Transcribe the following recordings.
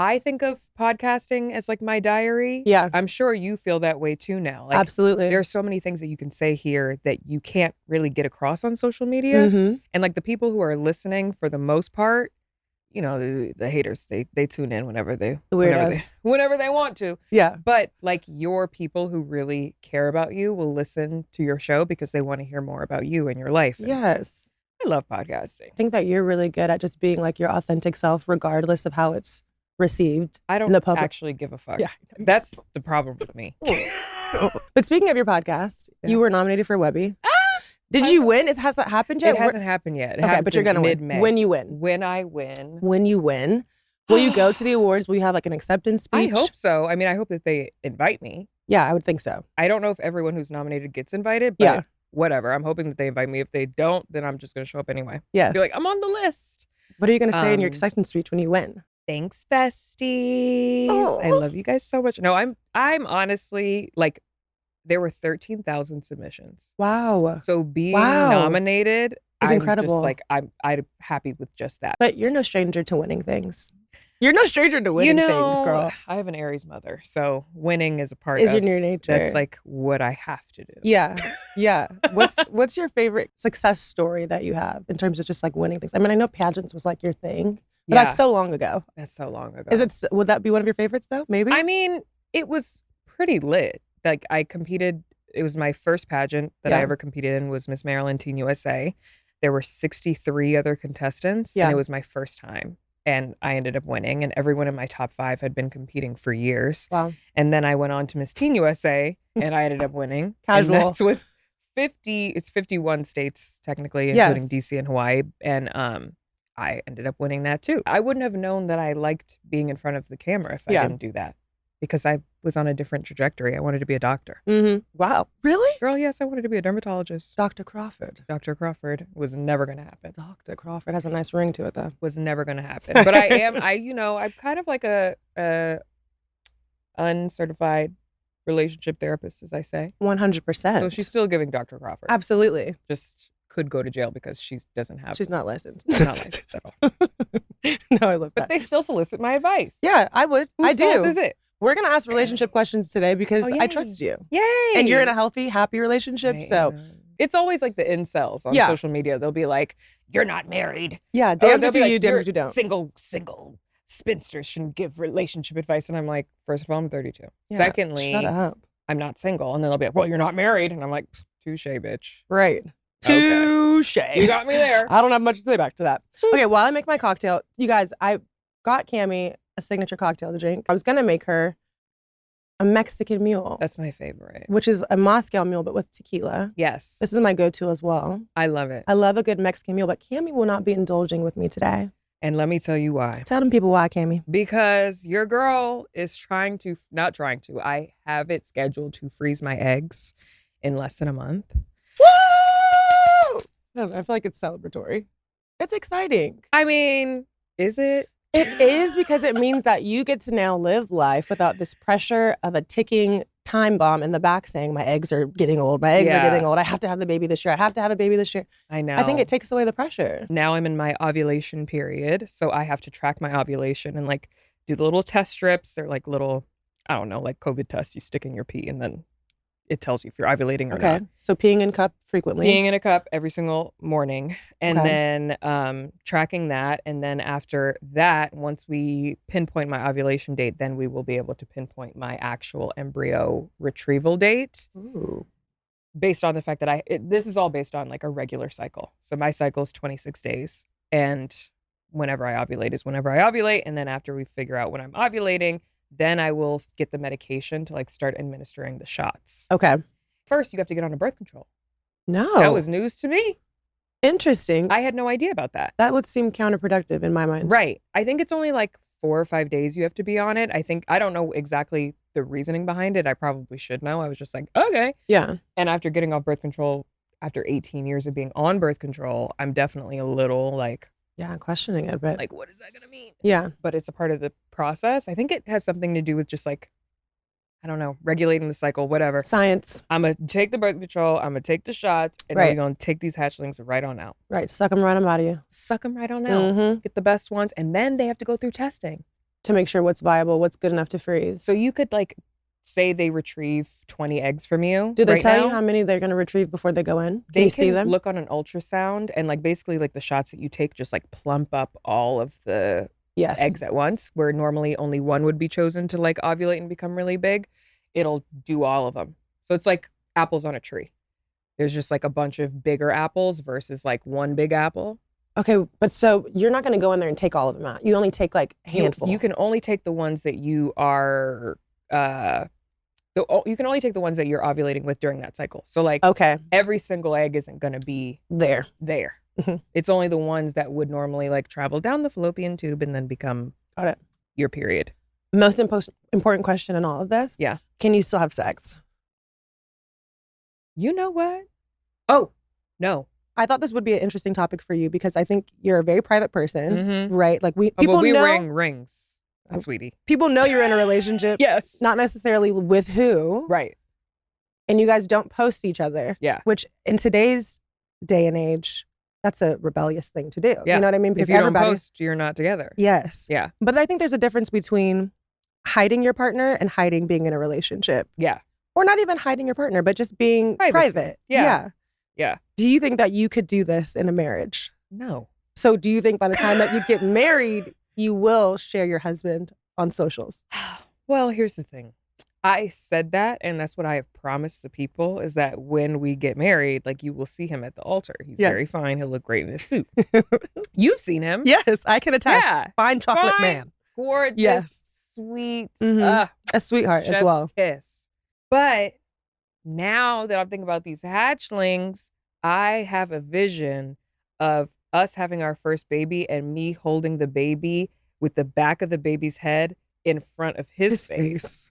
I think of podcasting as like my diary. Yeah. I'm sure you feel that way too now. Like, absolutely. there are so many things that you can say here that you can't really get across on social media. Mm-hmm. And like the people who are listening for the most part, you know, the haters, they tune in whenever they want to. Yeah. But like your people who really care about you will listen to your show because they want to hear more about you and your life. And Yes. I love podcasting. I think that you're really good at just being like your authentic self, regardless of how it's received. I in don't the public. actually give a fuck. Yeah. That's the problem with me. But speaking of your podcast, Yeah. you were nominated for Webby. Did you win? Has that happened yet? It hasn't happened yet. It Okay, happens but you're gonna mid-May. win. When you win. When I win. When you win. Will you go to the awards? Will you have like an acceptance speech? I hope so. I mean, I hope that they invite me. Yeah, I would think so. I don't know if everyone who's nominated gets invited, but Yeah. whatever. I'm hoping that they invite me. If they don't, then I'm just going to show up anyway. Yes. Be like, I'm on the list. What are you going to say in your Um, acceptance speech when you win? Thanks, besties. I Oh. love you guys so much. No, I'm honestly like, there were 13,000 submissions. Wow. So being Wow. nominated Is I'm incredible. Just like I'm happy with just that. But you're no stranger to winning things. You're no stranger to winning things, girl. I have an Aries mother, so winning is a part Is of in your nature. That's like what I have to do. Yeah. Yeah. What's your favorite success story that you have in terms of just like winning things? I mean, I know pageants was like your thing, but Yeah. that's so long ago. That's so long ago. Would that be one of your favorites though? Maybe? I mean, it was pretty lit. Like I competed, it was my first pageant that I Yeah. ever competed in was Miss Maryland Teen USA. There were 63 other contestants Yeah. and it was my first time. And I ended up winning, and everyone in my top 5 had been competing for years. Wow. And then I went on to Miss Teen USA, and I ended up winning. Casual. And that's with 51 states technically, Yes. including DC and Hawaii. And I ended up winning that too. I wouldn't have known that I liked being in front of the camera if I Yeah. didn't do that, because I was on a different trajectory. I wanted to be a doctor. Mm-hmm. Wow. Really? Girl, yes, I wanted to be a dermatologist. Dr. Crawford. Dr. Crawford was never going to happen. Dr. Crawford has a nice ring to it though. Was never going to happen. But I'm kind of like a uncertified relationship therapist, as I say. 100%. So she's still giving Dr. Crawford. Absolutely. Just could go to jail because she doesn't have. She's not licensed. She's not licensed at all. No, I love But that. they still solicit my advice. Yeah, I would. Whose I do. fault is it? We're going to ask relationship questions today because Oh, I yay. trust you. Yay! And you're in a healthy, happy relationship. I So, am. It's always like the incels on Yeah. social media. They'll be like, "You're not married." yeah, Or damn they'll if be you, like, damn "You're if you don't. Single spinsters shouldn't give relationship advice." And I'm like, first of all, I'm 32. Yeah, Secondly, shut up. I'm not single. And then they'll be like, "Well, you're not married." And I'm like, touche, bitch. Right. Okay. Touche. You got me there. I don't have much to say back to that. Okay, while I make my cocktail, you guys, I got Kamie a signature cocktail to drink. I was going to make her a Mexican mule, That's my favorite. which is a Moscow mule, but with tequila. Yes. This is my go-to as well. I love it. I love a good Mexican mule, but Kamie will not be indulging with me today. And let me tell you why. Tell them people why, Kamie. Because your girl is not trying to. I have it scheduled to freeze my eggs in less than a month. Woo! I don't know, I feel like it's celebratory. It's exciting. I mean, is it? It is, because it means that you get to now live life without this pressure of a ticking time bomb in the back saying, my eggs are getting old. My eggs are Yeah. getting old. I have to have the baby this year. I have to have a baby this year. I know. I think it takes away the pressure. Now I'm in my ovulation period, so I have to track my ovulation and like do the little test strips. They're like little, I don't know, like COVID tests you stick in your pee, and then it tells you if you're ovulating or Okay. not. So peeing in cup frequently. Peeing in a cup every single morning, and Okay. then tracking that. And then after that, once we pinpoint my ovulation date, then we will be able to pinpoint my actual embryo retrieval date, Ooh. based on the fact that this is all based on like a regular cycle. So my cycle is 26 days, and whenever I ovulate is whenever I ovulate. And then after we figure out when I'm ovulating, then I will get the medication to like start administering the shots. Okay. First, you have to get on a birth control. No. That was news to me. interesting. I had no idea about that. That would seem counterproductive in my mind. Right. I think it's only like 4 or 5 days you have to be on it. I don't know exactly the reasoning behind it. I probably should know. I was just like, okay. Yeah. And after getting off birth control, after 18 years of being on birth control, I'm definitely a little like, Yeah, questioning it, but what is that going to mean? yeah. But it's a part of the process. I think it has something to do with just like, I don't know, regulating the cycle, whatever. Science. I'm going to take the birth control. I'm going to take the shots. And Right. we're going to take these hatchlings right on out. Right. Suck them right out of you. Suck them right on out. Mm-hmm. Get the best ones. And then they have to go through testing. to make sure what's viable, what's good enough to freeze. So you could like say they retrieve 20 eggs from you. Do they right tell now. you how many they're going to retrieve before they go in? Can They you see can them? look on an ultrasound and like basically like the shots that you take just like plump up all of the Yes. eggs at once, where normally only one would be chosen to like ovulate and become really big. It'll do all of them. So it's like apples on a tree. There's just like a bunch of bigger apples versus like one big apple. Okay, but so you're not going to go in there and take all of them out. You only take like a handful. You can only take the ones that you are you can only take the ones that you're ovulating with during that cycle. So like okay, every single egg isn't going to be there. Mhm. It's only the ones that would normally like travel down the fallopian tube and then become Got it. your period. Most important question in all of this. Yeah. Can you still have sex? You know what? Oh, no. I thought this would be an interesting topic for you because I think you're a very private person, Mhm. right? Like Oh, people but we know ring rings, sweetie. people know you're in a relationship, Yes. not necessarily with who, Right. and you guys don't post each other. Yeah. Which in today's day and age, that's a rebellious thing to do. Yeah. You know what I mean? If you don't post, you're not together. Yes. Yeah. But I think there's a difference between hiding your partner and hiding being in a relationship. Yeah. Or not even hiding your partner, but just being Privacy. private. Yeah. Yeah. Do you think that you could do this in a marriage? No. So do you think by the time that you get married, you will share your husband on socials? Well, here's the thing. I said that, and that's what I have promised the people, is that when we get married, like you will see him at the altar. He's Yes. very fine. He'll look great in his suit. You've seen him. Yes, I can attest. Yeah. Fine chocolate Fine. man. Gorgeous, Yes. sweet, Mhm. A sweetheart as chef's well. kiss. But now that I'm thinking about these hatchlings, I have a vision of us having our first baby and me holding the baby with the back of the baby's head in front of his face.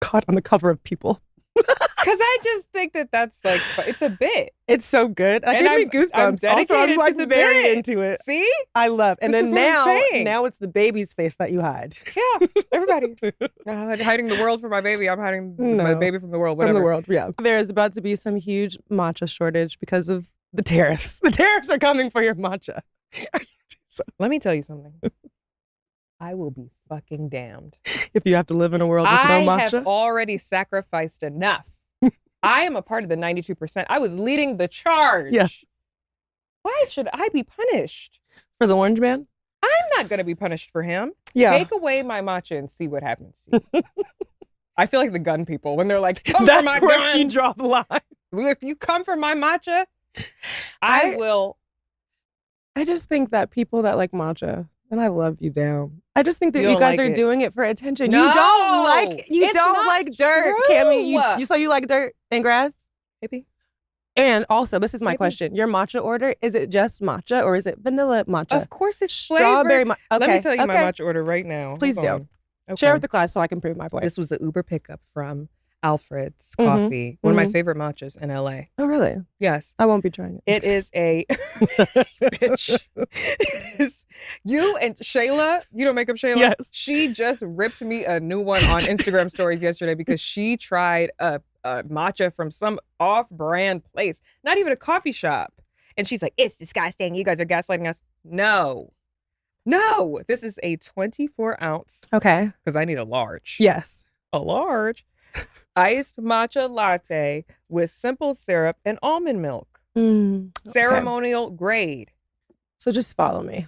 Caught on the cover of People. Because I just think that that's like, it's a bit. It's so good. That And gave me I'm goosebumps. Also, I'm dedicated like to the very bit. into it. See? I love. And This then is what I'm saying. now it's the baby's face that you hide. Yeah, everybody. I'm hiding the world from my baby. I'm hiding my No. baby from the world, From whatever. the world, yeah. There is about to be some huge matcha shortage because of the tariffs. The tariffs are coming for your matcha. Let me tell you something. I will be fucking damned. If you have to live in a world with no I matcha. have already sacrificed enough. I am a part of the 92%. I was leading the charge. Yeah. Why should I be punished? For the orange man? I'm not going to be punished for him. Yeah. Take away my matcha and see what happens to you. I feel like the gun people when they're like, come That's for my where guns. you draw the line. If you come for my matcha, I will. I just think that people that like matcha, and I love you down. I just think that You you don't guys like are it. doing it for attention. No, you don't like it's not dirt, true. Kamie. So you like dirt and grass? Maybe. And also, this is my Maybe. question. Your matcha order, is it just matcha or is it vanilla matcha? Of course it's Strawberry flavored. matcha. Okay. Let me tell you my okay. matcha order right now. Please Hold do. on. Okay. Share with the class so I can prove my point. This was the Uber pickup from Alfred's Mhm. Coffee, one of my Mhm. favorite matchas in LA. Oh, really? Yes. I won't be trying it. It is a bitch. It is you and Shayla. You don't make up Shayla. Yes. She just ripped me a new one on Instagram stories yesterday because she tried a matcha from some off-brand place, not even a coffee shop, and she's like, "It's disgusting. You guys are gaslighting us." No, this is a 24-ounce Okay. because I need a large. Yes. A large iced matcha latte with simple syrup and almond milk. Okay. Ceremonial grade. So just follow me.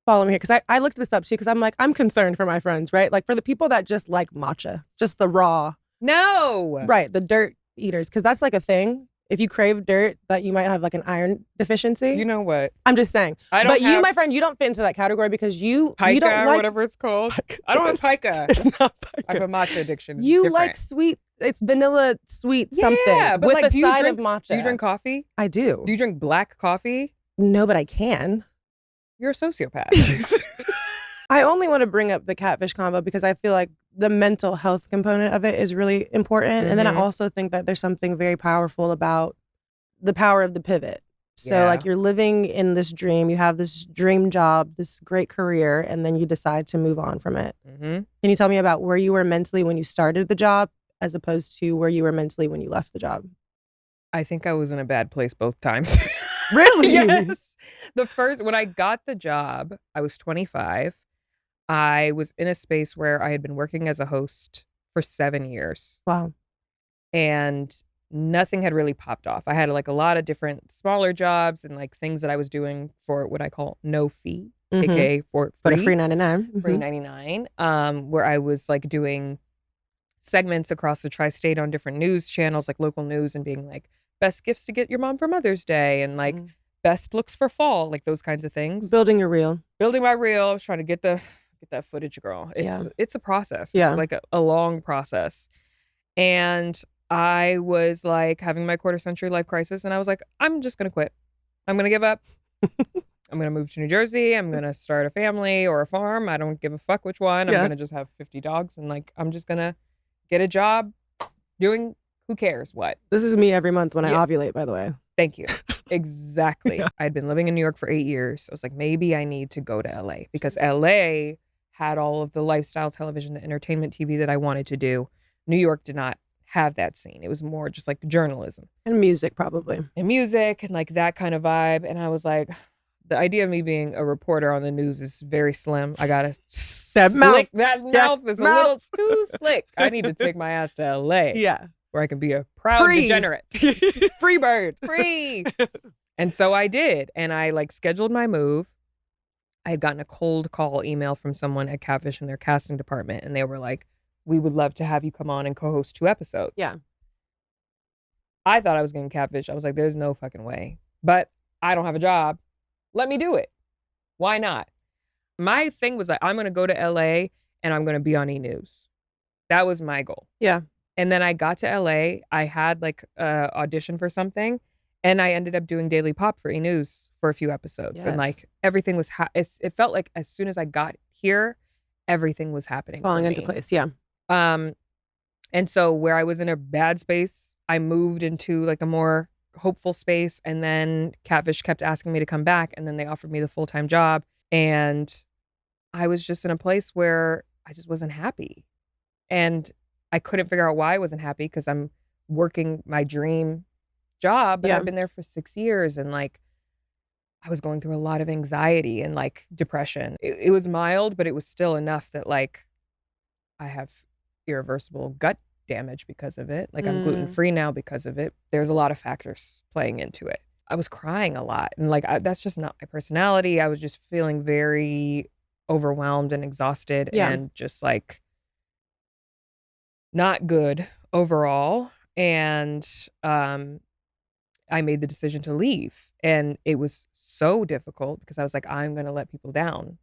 Follow me here. Because I looked this up too, because I'm concerned for my friends, right? Like for the people that just like matcha, just the raw, No. right? The dirt eaters, because that's like a thing. If you crave dirt, that you might have like an iron deficiency. You know what? I'm just saying. I don't But have you, my friend, you don't fit into that category because you pica don't or like whatever it's called. I don't have pica. It's not I have pica. a matcha addiction. It's You different. like sweet. It's vanilla sweet something Yeah, but with like, the do you side drink- of matcha. Do you drink coffee? I do. Do you drink black coffee? No, but I can. You're a sociopath. I only want to bring up the catfish combo because I feel like the mental health component of it is really important. And then I Mhm. also think that there's something very powerful about the power of the pivot. So Yeah. like you're living in this dream, you have this dream job, this great career, and then you decide to move on from it. hmm Can you tell me about where you were mentally when you started the job as opposed to where you were mentally when you left the job? I think I was in a bad place both times. Really? Yes. When I got the job, I was 25. I was in a space where I had been working as a host for 7 years. Wow. And nothing had really popped off. I had like a lot of different smaller jobs and like things that I was doing for what I call no fee, aka for But a free, free 99. free 99, where I was like doing segments across the tri-state on different news channels, like local news, and being like best gifts to get your mom for Mother's Day and like best looks for fall, like those kinds of things. Building your reel. Building my reel. I was trying to get that footage, girl. It's a process. Yeah. It's like a long process. And I was like having my quarter century life crisis, and I was like, I'm just gonna quit. I'm gonna give up. I'm gonna move to New Jersey. I'm gonna start a family or a farm. I don't give a fuck which one. I'm gonna just have 50 dogs, and like I'm just gonna get a job doing who cares what. This is me every month when I ovulate, by the way. Thank you. Exactly. I'd been living in New York for 8 years. So I was like, maybe I need to go to LA because LA had all of the lifestyle television, the entertainment TV that I wanted to do. New York did not have that scene. It was more just like journalism. And music, probably. And music and like that kind of vibe. And I was like, the idea of me being a reporter on the news is very slim. I gotta that mouth is a little too slick. I need to take my ass to LA. Yeah. Where I can be a proud degenerate. Free bird. Free. And so I did. And I like scheduled my move. I had gotten a cold call email from someone at Catfish in their casting department. And they were like, we would love to have you come on and co-host 2 episodes. Yeah. I thought I was getting Catfish. I was like, there's no fucking way. But I don't have a job. Let me do it. Why not? My thing was like, I'm going to go to LA and I'm going to be on E! News. That was my goal. Yeah. And then I got to LA. I had like a audition for something, and I ended up doing Daily Pop for E! News for a few episodes. Yes. And like everything was, it felt like as soon as I got here, everything was happening. Falling into place. Yeah. And so where I was in a bad space, I moved into like a more hopeful space. And then Catfish kept asking me to come back. And then they offered me the full-time job. And I was just in a place where I just wasn't happy. And I couldn't figure out why I wasn't happy because I'm working my dream job. But I've been there for 6 years. And like, I was going through a lot of anxiety and like depression. It was mild, but it was still enough that like I have irreversible gut damage because of it. Like I'm gluten-free now because of it. There's a lot of factors playing into it. I was crying a lot. And like, that's just not my personality. I was just feeling very overwhelmed and exhausted and just like not good overall. And I made the decision to leave. And it was so difficult because I was like, I'm going to let people down.